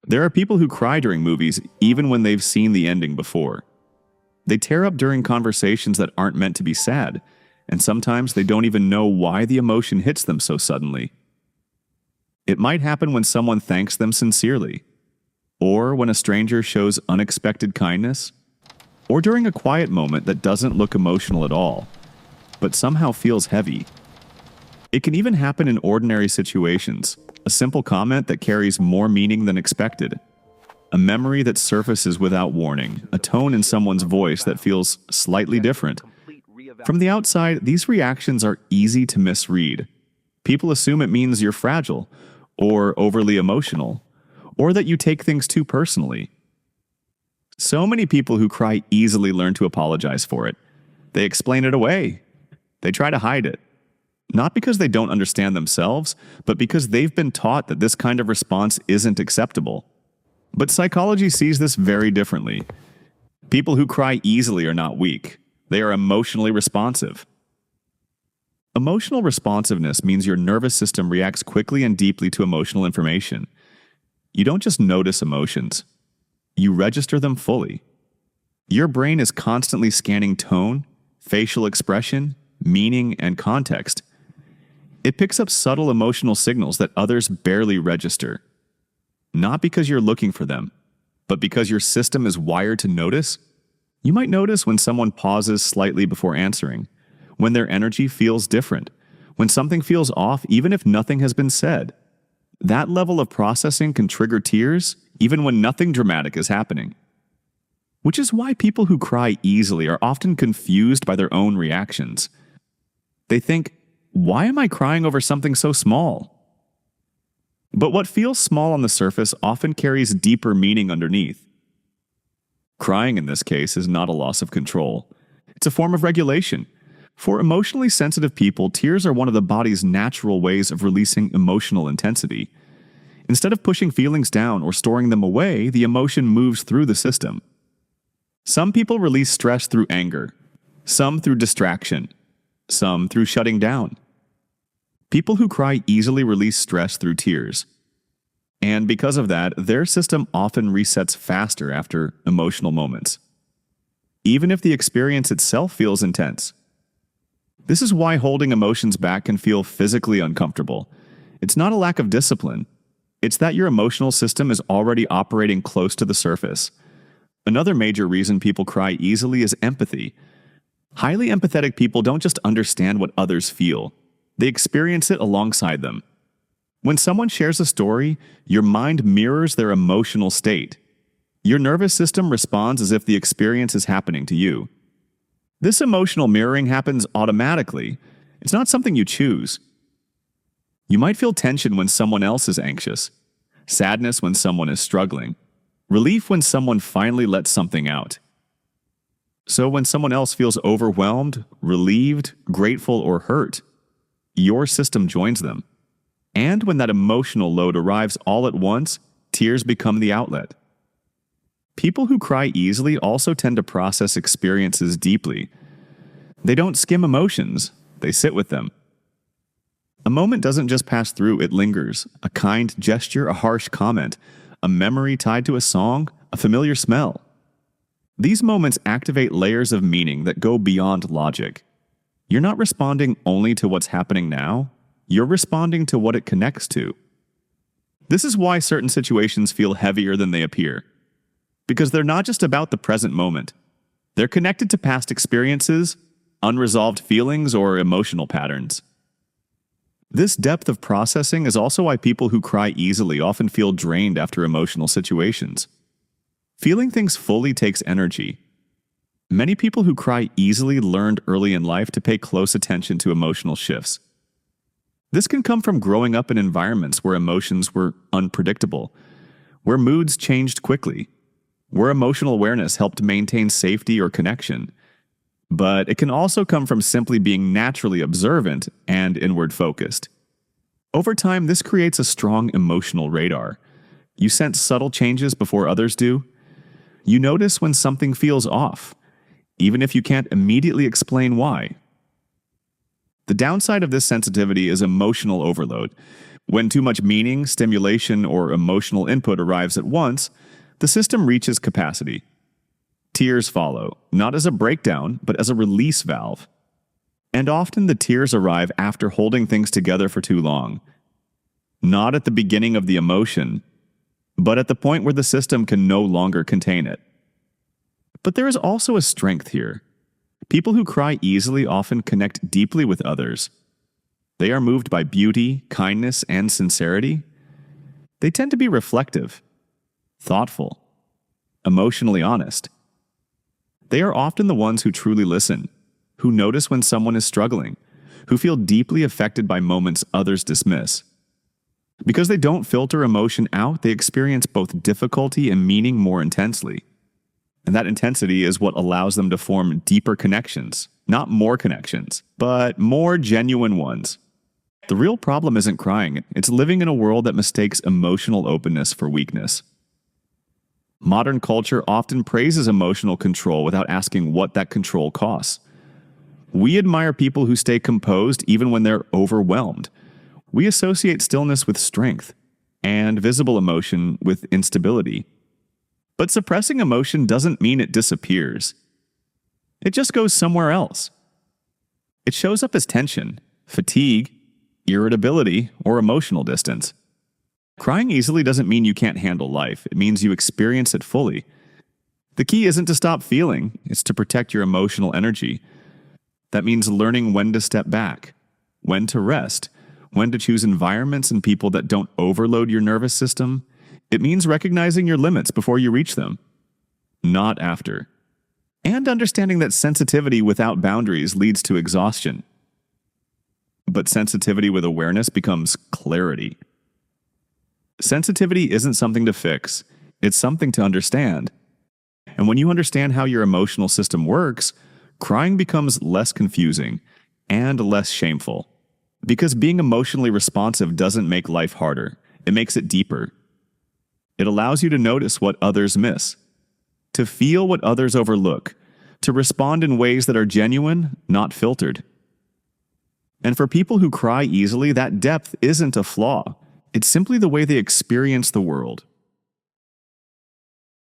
There are people who cry during movies even when they've seen the ending before. They tear up during conversations that aren't meant to be sad, and sometimes they don't even know why the emotion hits them so suddenly. It might happen when someone thanks them sincerely, or when a stranger shows unexpected kindness, or during a quiet moment that doesn't look emotional at all, but somehow feels heavy. It can even happen in ordinary situations, a simple comment that carries more meaning than expected, a memory that surfaces without warning, a tone in someone's voice that feels slightly different. From the outside, these reactions are easy to misread. People assume it means you're fragile, or overly emotional, or that you take things too personally. So many people who cry easily learn to apologize for it. They explain it away. They try to hide it. Not because they don't understand themselves, but because they've been taught that this kind of response isn't acceptable. But psychology sees this very differently. People who cry easily are not weak. They are emotionally responsive. Emotional responsiveness means your nervous system reacts quickly and deeply to emotional information. You don't just notice emotions. You register them fully. Your brain is constantly scanning tone, facial expression, meaning, and context. It picks up subtle emotional signals that others barely register. Not because you're looking for them, but because your system is wired to notice. You might notice when someone pauses slightly before answering, when their energy feels different, when something feels off even if nothing has been said. That level of processing can trigger tears even when nothing dramatic is happening. Which is why people who cry easily are often confused by their own reactions. They think, why am I crying over something so small? But what feels small on the surface often carries deeper meaning underneath. Crying in this case is not a loss of control. It's a form of regulation. For emotionally sensitive people, tears are one of the body's natural ways of releasing emotional intensity. Instead of pushing feelings down or storing them away, the emotion moves through the system. Some people release stress through anger, some through distraction, some through shutting down. People who cry easily release stress through tears. And because of that, their system often resets faster after emotional moments, even if the experience itself feels intense. This is why holding emotions back can feel physically uncomfortable. It's not a lack of discipline. It's that your emotional system is already operating close to the surface. Another major reason people cry easily is empathy. Highly empathetic people don't just understand what others feel. They experience it alongside them. When someone shares a story, your mind mirrors their emotional state. Your nervous system responds as if the experience is happening to you. This emotional mirroring happens automatically. It's not something you choose. You might feel tension when someone else is anxious, sadness when someone is struggling, relief when someone finally lets something out. So when someone else feels overwhelmed, relieved, grateful, or hurt, your system joins them. And when that emotional load arrives all at once, tears become the outlet. People who cry easily also tend to process experiences deeply. They don't skim emotions, they sit with them. A moment doesn't just pass through, it lingers. A kind gesture, a harsh comment, a memory tied to a song, a familiar smell. These moments activate layers of meaning that go beyond logic. You're not responding only to what's happening now, you're responding to what it connects to. This is why certain situations feel heavier than they appear. Because they're not just about the present moment. They're connected to past experiences, unresolved feelings, or emotional patterns. This depth of processing is also why people who cry easily often feel drained after emotional situations. Feeling things fully takes energy. Many people who cry easily learned early in life to pay close attention to emotional shifts. This can come from growing up in environments where emotions were unpredictable, where moods changed quickly, where emotional awareness helped maintain safety or connection. But it can also come from simply being naturally observant and inward-focused. Over time, this creates a strong emotional radar. You sense subtle changes before others do. You notice when something feels off, even if you can't immediately explain why. The downside of this sensitivity is emotional overload. When too much meaning, stimulation, or emotional input arrives at once, the system reaches capacity. Tears follow, not as a breakdown, but as a release valve. And often the tears arrive after holding things together for too long. Not at the beginning of the emotion, but at the point where the system can no longer contain it. But there is also a strength here. People who cry easily often connect deeply with others. They are moved by beauty, kindness, and sincerity. They tend to be reflective, thoughtful, emotionally honest. They are often the ones who truly listen, who notice when someone is struggling, who feel deeply affected by moments others dismiss. Because they don't filter emotion out, they experience both difficulty and meaning more intensely. And that intensity is what allows them to form deeper connections, not more connections, but more genuine ones. The real problem isn't crying, it's living in a world that mistakes emotional openness for weakness. Modern culture often praises emotional control without asking what that control costs. We admire people who stay composed even when they're overwhelmed. We associate stillness with strength, and visible emotion with instability. But suppressing emotion doesn't mean it disappears. It just goes somewhere else. It shows up as tension, fatigue, irritability, or emotional distance. Crying easily doesn't mean you can't handle life. It means you experience it fully. The key isn't to stop feeling, it's to protect your emotional energy. That means learning when to step back, when to rest, when to choose environments and people that don't overload your nervous system. It means recognizing your limits before you reach them, not after. And understanding that sensitivity without boundaries leads to exhaustion. But sensitivity with awareness becomes clarity. Sensitivity isn't something to fix, it's something to understand. And when you understand how your emotional system works, crying becomes less confusing and less shameful. Because being emotionally responsive doesn't make life harder, it makes it deeper. It allows you to notice what others miss, to feel what others overlook, to respond in ways that are genuine, not filtered. And for people who cry easily, that depth isn't a flaw. It's simply the way they experience the world.